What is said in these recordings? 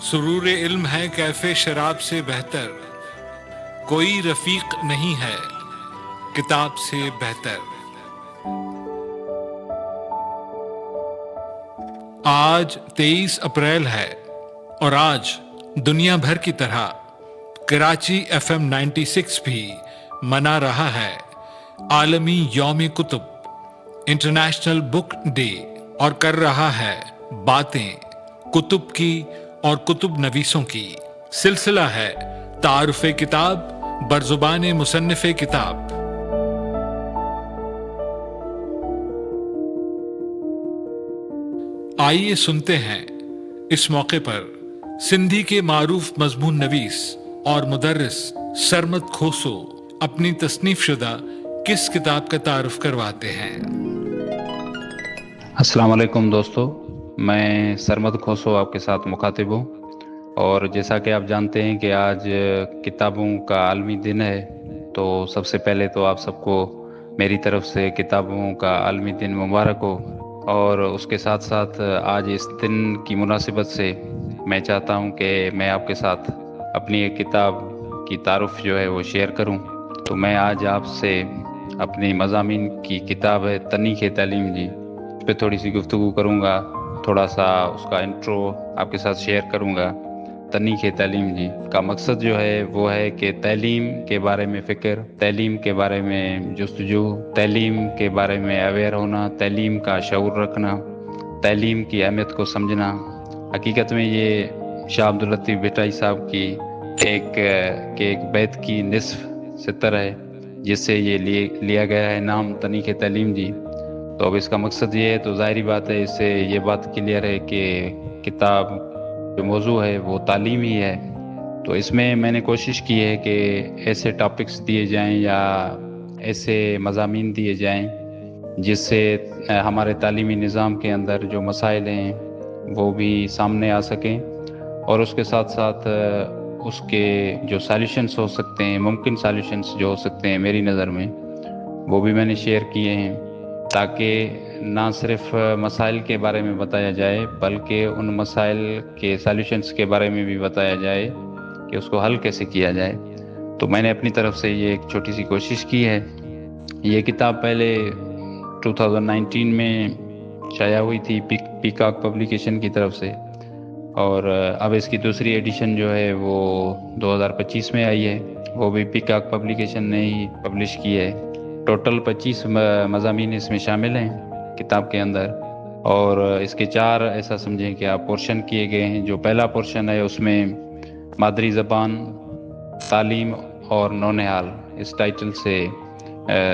سرور علم ہے کیفے شراب سے بہتر، کوئی رفیق نہیں ہے کتاب سے بہتر۔ آج 23 اپریل ہے اور آج دنیا بھر کی طرح کراچی FM 96 بھی منا رہا ہے عالمی یوم کتب انٹرنیشنل بک ڈے، اور کر رہا ہے باتیں کتب کی اور کتب نویسوں کی۔ سلسلہ ہے تعارف کتاب برزبان مصنف کتاب۔ آئیے سنتے ہیں اس موقع پر سندھی کے معروف مضمون نویس اور مدرس سرمد کھوسو اپنی تصنیف شدہ کس کتاب کا تعارف کرواتے ہیں۔ السلام علیکم دوستو، میں سرمد کھوسو آپ کے ساتھ مخاطب ہوں، اور جیسا کہ آپ جانتے ہیں کہ آج کتابوں کا عالمی دن ہے، تو سب سے پہلے تو آپ سب کو میری طرف سے کتابوں کا عالمی دن مبارک ہو۔ اور اس کے ساتھ ساتھ آج اس دن کی مناسبت سے میں چاہتا ہوں کہ میں آپ کے ساتھ اپنی ایک کتاب کی تعارف جو ہے وہ شیئر کروں۔ تو میں آج آپ سے اپنی مضامین کی کتاب ہے تنیخ تعلیم جی، اس پہ تھوڑی سی گفتگو کروں گا، تھوڑا سا اس کا انٹرو آپ کے ساتھ شیئر کروں گا۔ تنیخ تعلیم جی کا مقصد جو ہے وہ ہے کہ تعلیم کے بارے میں فکر، تعلیم کے بارے میں جستجو، تعلیم کے بارے میں اویئر ہونا، تعلیم کا شعور رکھنا، تعلیم کی اہمیت کو سمجھنا۔ حقیقت میں یہ شاہ عبداللطیف بھٹائی صاحب کی ایک بیت کی نصف ستر ہے، جس سے یہ لیا گیا ہے نام تنیخ تعلیم جی۔ تو اب اس کا مقصد یہ ہے، تو ظاہری بات ہے اس سے یہ بات کلیئر ہے کہ کتاب جو موضوع ہے وہ تعلیم ہی ہے۔ تو اس میں نے کوشش کی ہے کہ ایسے ٹاپکس دیے جائیں یا ایسے مضامین دیے جائیں جس سے ہمارے تعلیمی نظام کے اندر جو مسائل ہیں وہ بھی سامنے آ سکیں، اور اس کے ساتھ ساتھ اس کے جو سالوشنس ہو سکتے ہیں، ممکن سالوشنس جو ہو سکتے ہیں میری نظر میں، وہ بھی میں نے شیئر کیے ہیں، تاکہ نہ صرف مسائل کے بارے میں بتایا جائے بلکہ ان مسائل کے سالوشنس کے بارے میں بھی بتایا جائے کہ اس کو حل کیسے کیا جائے۔ تو میں نے اپنی طرف سے یہ ایک چھوٹی سی کوشش کی ہے۔ یہ کتاب پہلے 2019 میں شائع ہوئی تھی پیکاک پبلیکیشن کی طرف سے، اور اب اس کی دوسری ایڈیشن جو ہے وہ 2025 میں آئی ہے، وہ بھی پیکاک پبلیکیشن نے ہی پبلش کی ہے۔ ٹوٹل 25 مضامین اس میں شامل ہیں کتاب کے اندر، اور اس کے 4 ایسا سمجھیں کہ آپ پورشن کیے گئے ہیں۔ جو پہلا پورشن ہے اس میں مادری زبان، تعلیم اور نونہال اس ٹائٹل سے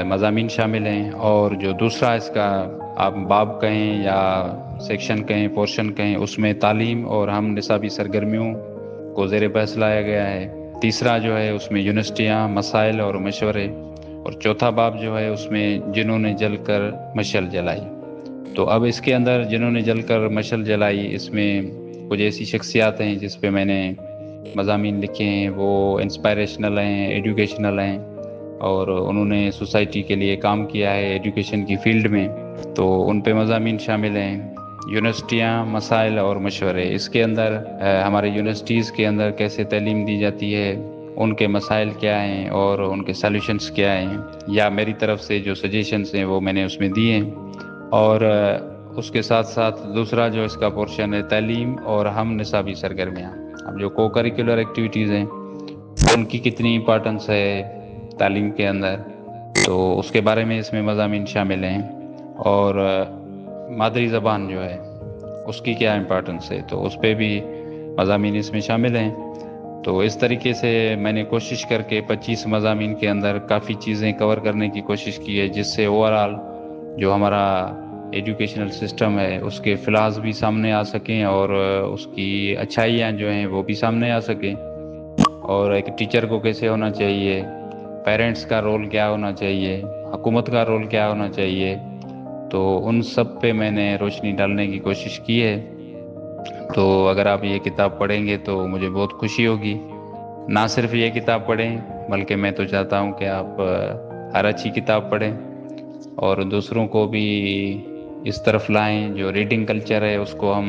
مضامین شامل ہیں، اور جو دوسرا اس کا آپ باب کہیں یا سیکشن کہیں، پورشن کہیں، اس میں تعلیم اور ہم نصابی سرگرمیوں کو زیر بحث لایا گیا ہے۔ تیسرا جو ہے اس میں یونیورسٹیاں، مسائل اور مشورے، اور چوتھا باب جو ہے اس میں جنہوں نے جل کر مشعل جلائی۔ تو اب اس کے اندر جنہوں نے جل کر مشعل جلائی، اس میں کچھ ایسی شخصیات ہیں جس پہ میں نے مضامین لکھے ہیں، وہ انسپائریشنل ہیں، ایڈوکیشنل ہیں، اور انہوں نے سوسائٹی کے لیے کام کیا ہے ایڈوکیشن کی فیلڈ میں، تو ان پہ مضامین شامل ہیں۔ یونیورسٹیاں، مسائل اور مشورے، اس کے اندر ہمارے یونیورسٹیز کے اندر کیسے تعلیم دی جاتی ہے، ان کے مسائل کیا ہیں اور ان کے سالوشنس کیا ہیں، یا میری طرف سے جو سجیشنز ہیں وہ میں نے اس میں دیے ہیں۔ اور اس کے ساتھ ساتھ دوسرا جو اس کا پورشن ہے تعلیم اور ہم نصابی سرگرمیاں، اب جو کو کریکولر ایکٹیویٹیز ہیں ان کی کتنی امپارٹنس ہے تعلیم کے اندر، تو اس کے بارے میں اس میں مضامین شامل ہیں۔ اور مادری زبان جو ہے اس کی کیا امپارٹنس ہے، تو اس پہ بھی مضامین اس میں شامل ہیں۔ تو اس طریقے سے میں نے کوشش کر کے 25 مضامین کے اندر کافی چیزیں کور کرنے کی کوشش کی ہے، جس سے اوورآل جو ہمارا ایجوکیشنل سسٹم ہے اس کے فلاز بھی سامنے آ سکیں، اور اس کی اچھائیاں جو ہیں وہ بھی سامنے آ سکیں، اور ایک ٹیچر کو کیسے ہونا چاہیے، پیرنٹس کا رول کیا ہونا چاہیے، حکومت کا رول کیا ہونا چاہیے، تو ان سب پہ میں نے روشنی ڈالنے کی کوشش کی ہے۔ تو اگر آپ یہ کتاب پڑھیں گے تو مجھے بہت خوشی ہوگی۔ نہ صرف یہ کتاب پڑھیں بلکہ میں تو چاہتا ہوں کہ آپ ہر اچھی کتاب پڑھیں اور دوسروں کو بھی اس طرف لائیں۔ جو ریڈنگ کلچر ہے اس کو ہم